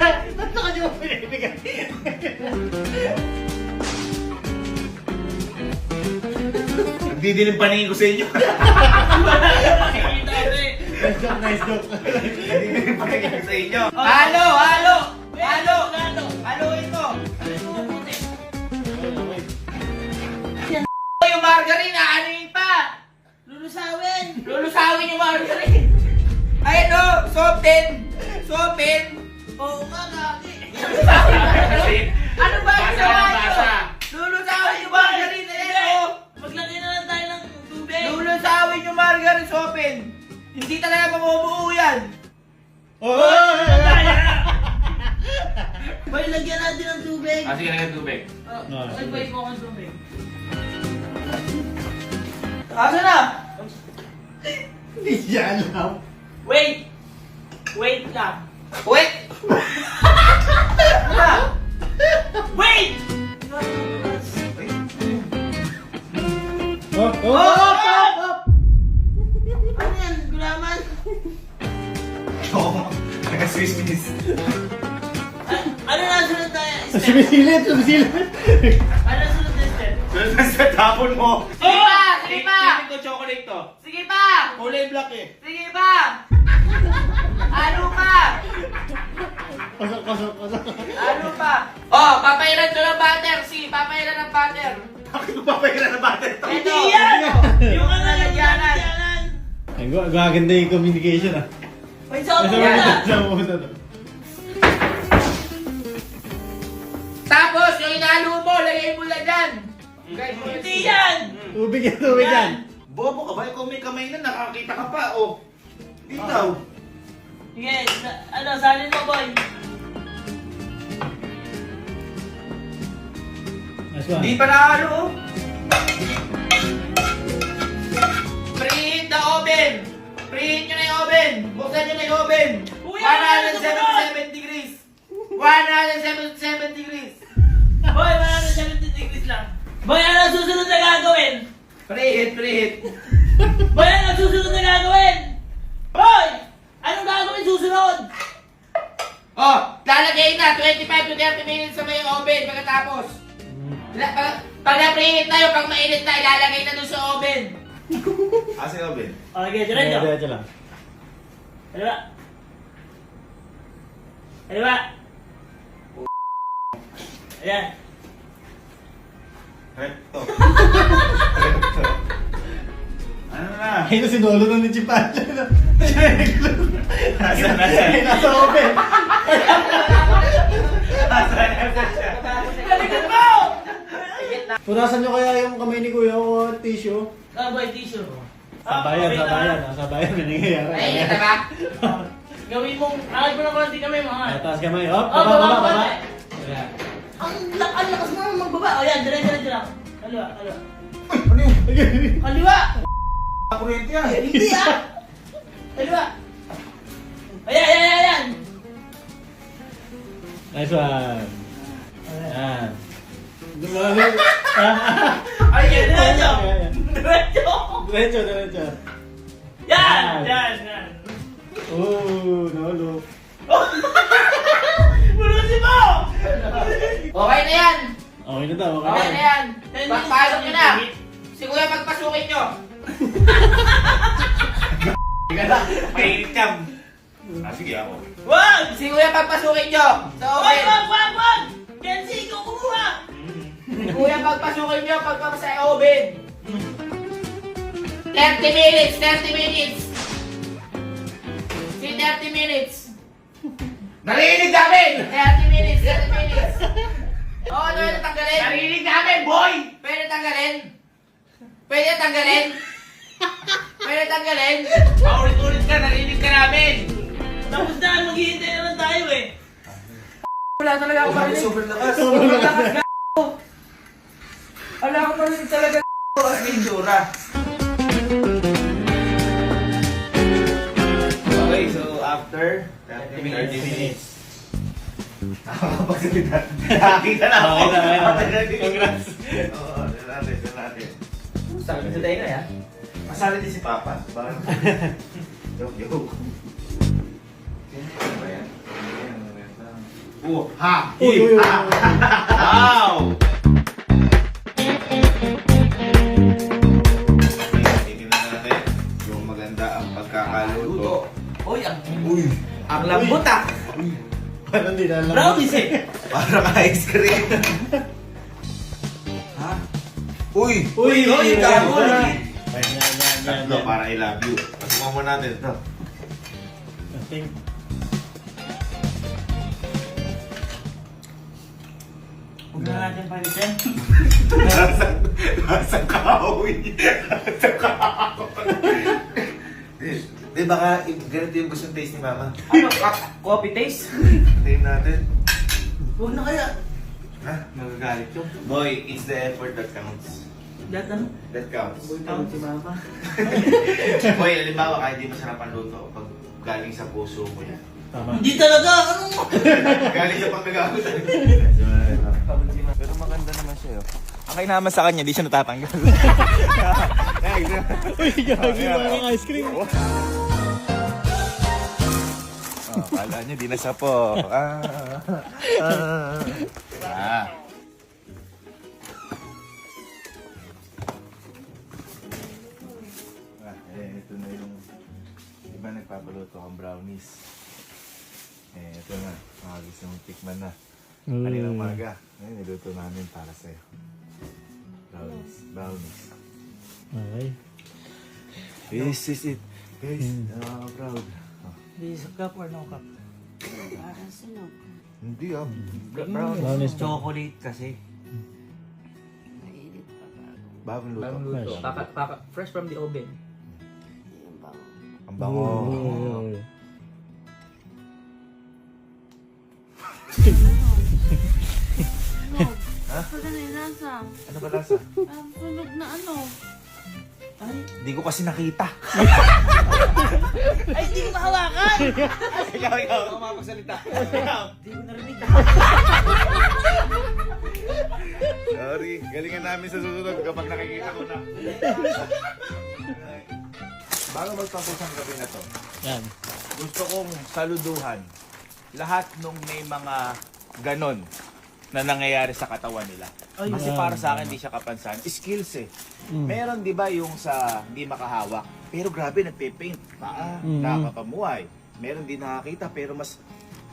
Ba't ka nyo pinibigay? Nagdidilim paningin ko sa inyo. Nice joke, nice joke. Nagdidilim paningin ko sa inyo. Halo! Halo! Halo! Haluin mo! Yung margarine, aanuin pa! Lulusawin! Lulusawin yung margarine! Ayun o! Sopin! Sopin! Oo nga, gagi! Ano ba ang Basa ginawa ng nyo? basa. Lulusawin yung margarine! Ayun o! Maglagay na lang tayo ng tubig! Lulusawin yung margarine, Sopin! Hindi talaga mabubuo yan! Boy, lagyan natin ng tubig! Ah, sige, lagyan tubig. Nag-buy mo akong tubig. Asa na? Hindi siya alam. Wait! Wait lang! Wait! Ano? Wait! Oh, oh, oh! Ano yan? Gulaman? Oo. Nag-Swiss miss. Ano na sunod tayo? Step? Sumisilit, sumisilit. Ano na sunod na step? Sunod sa tapon mo. Sige pa! Sige pa! Feeling ko chocolate to. Sige pa! Kulay black eh. Sige pa! Ano pa? Pasok, pasok, pasok. Ano pa? Oh, papailan ko ng butter. Sige, papailan ng butter. Bakit ko papahiran na butter to? Ito. yan! Yung ano yung Lalagyanan. lalagyanan! Ay, gaganda yung communication ah. May sa Ito muna! sa muna to. Tapos, yung inalo mo, lagay mo lang dyan. Guys, Hindi yan! Tubig yan, tubig yan. Bobo ka ba? Ikaw may kamay na nakakita ka pa. Oh. Dito. Sige, ano, salin mo, boy. Nice one. Hindi pa nakalo. oh. Preheat the oven. Preheat nyo na yung oven. Buksan nyo na yung oven. Kuya, ano 177 degrees. 177 degrees. Boy, 170 degrees lang. Boy, ano susunod na gagawin? Preheat, preheat. Boy, ano susunod na gagawin? Boy! Anong gagawin susunod? Oh, lalagay na 25 to 30 minutes sa may oven pagkatapos. Pag na-preheat tayo, pag mainit na, ilalagay na doon sa oven. Asa yung oven? Okay, Diretso diretso. lang. Kaliwa. Kaliwa. Ayan. Recto. Ano na? Ay, ito si Lolo ng Nichipala. Nasa na siya? Ay, nasa open. Nasa na siya? Galingan mo! Punasan nyo kaya yung kamay ni Kuya o tissue. Ah, boy, tissue. Sabayan, sabayan. Sabayan, may nangyayari. Mainit na ba? Gawin mong, akal mo ng konti kami mga. Taas kamay. Hop, Oh, baba, baba, baba. konti. Ayan. Ang lakas mo magbaba. O yan, diretso lang. Kaliwa, kaliwa. Ano yun? Kaliwa! Kuryente yan. Hindi ah! Kaliwa! Ayan, ayan, ayan, ayan! Nice one. Ayan. Ayan, diretso! Ayan. Diretso! Diretso, diretso. Yan! Yan, yan! Oh, Lolo. Bulusin mo! Okay na yan. Okay na daw, Okay okay na na. yan. Pasok nyo na. Si Kuya pagpasukin nyo. Ika na. Mainit yan. Ah, sige ako. Wag! Si Kuya pagpasukin nyo. Sa Wag, oven. wag, wag, wag! Kenzie, ikaw kumuha! Si Kuya pagpasukin nyo pagpapasa sa oven. 30 minutes. 30 minutes. Si 30 minutes. Narinig namin! 30 minutes. 30 minutes. Oo, ano yung tanggalin? Narinig namin, boy! Pwede tanggalin? Pwede tanggalin? Pwede tanggalin? Paulit-ulit ka, narinig ka namin! Tapos na, maghihintay naman tayo eh. Wala talaga ako marinig. Sobrang lakas. Sobrang lakas g***. Wala ako marinig talaga g***. Ang itsura. Okay, so after 30 minutes. Nakakapagsalita. Nakakita na ako. Okay na, okay na. Congrats. Oo, natin. Sabi sa tayo na yan. Masali din si Papa. Bakit? Joke. Ano ba yan? Ano ba yan? Ha! Uy, uy, uy. Wow! Titignan natin kung maganda ang pagkakaluto. Uy, ang lambot ah. Parang di na alam. Brownies eh. Parang ice cream. Ha? Uy! Uy, Uy, gago. Tatlo para I love you. Pasukan mo natin ito. Huwag na natin panitin. Lasang kahoy. Lasang kahoy. Di baka ganito yung gustong taste ni Mama. Ano? Coffee taste? Tingnan natin. Huwag na kaya. Ha? Magagalit yun. Boy, it's the effort that counts. Lahat ano? That counts. Tawag si Mama. Boy, halimbawa kahit di masarap ang luto, pag galing sa puso mo yan. Tama. Hindi talaga. Ano mo? Galing sa pag nag-aagutan. Pero maganda naman siya yun. Ang kainaman sa kanya, di siya natatanggal. Uy, gagi mga ice cream. Kala nyo, di na siya po. Ito na yung iba nagpapaluto ang brownies. Ito na, mga gusto mong tikman na. Kaninang umaga, ngayon niluto namin para sa'yo. Brownies. Okay. This is it. Guys, proud. Is a cup or no cup? Parang sunog. Hindi Brownies. Chocolate kasi. Mainit pa bago. Bagong luto. Fresh. Fresh from the oven. Yung bango. Ang bango. Uy. Sunog. Pag ano yung lasa? Ano ba lasa? Sunog na ano? Hindi ko kasi nakita. Ay, hindi ko mahawakan! ikaw, ako mapagsalita. Hindi ko narinig. Sorry, galingan namin sa susunod kapag nakikita ko na. Bago magtapos ang gabi na to, Yan. gusto kong saluduhan lahat nung may mga ganon na nangyayari sa katawan nila. Kasi para sa akin, hindi siya kapansan. Skills eh. Meron di ba yung sa hindi makahawak, pero grabe nagpe-paint, paa, nakapamuhay. Meron din nakakita, pero mas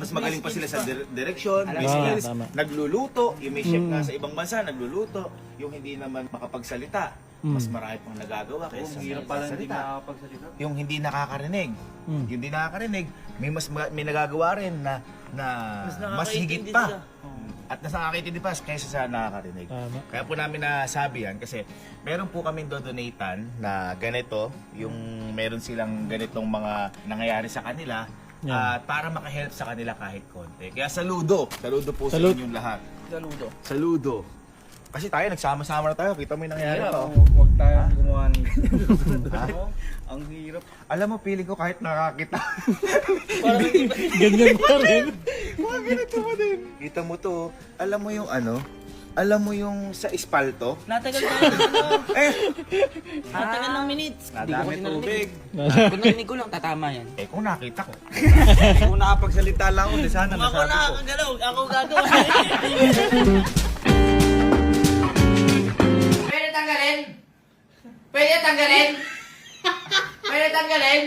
magaling pa sila sa direksyon, may Tama, skills, tama. nagluluto, yung may chef nga sa ibang bansa, nagluluto, yung hindi naman makapagsalita, mas marami pang nagagawa kaysa sa yung hindi nakakarinig. Yung hindi nakakarinig, may nagagawa rin na mas higit pa. At nasa nakakaintindi pa kaysa sa nakakarinig. Tama. Kaya po namin nasabi yan kasi meron po kaming dodonatan na ganito, yung meron silang ganitong mga nangyayari sa kanila Yan. at para makahelp sa kanila kahit konti. Kaya saludo po sa Salute. inyong lahat. Saludo. Saludo. Kasi tayo, nagsama-sama na tayo. Kita mo yung nangyayari to. Huwag tayong gumawa ng Ang hirap. Alam mo, feeling ko kahit nakakita. Ganyan pa rin. Mga ganito pa din. Kita mo to. Alam mo yung ano? Alam mo yung sa espalto? Natagal na. Eh! Natagal ng minutes. Nadami tubig. Kung narinig ko lang, tatama yan. Eh, kung nakita ko. Eh, kung nakapagsalita lang ako, di sana Ako nasabi ko. nakakagalaw. Ako gagawa. Pwede tanggalin? Pwede tanggalin? Pwede tanggalin?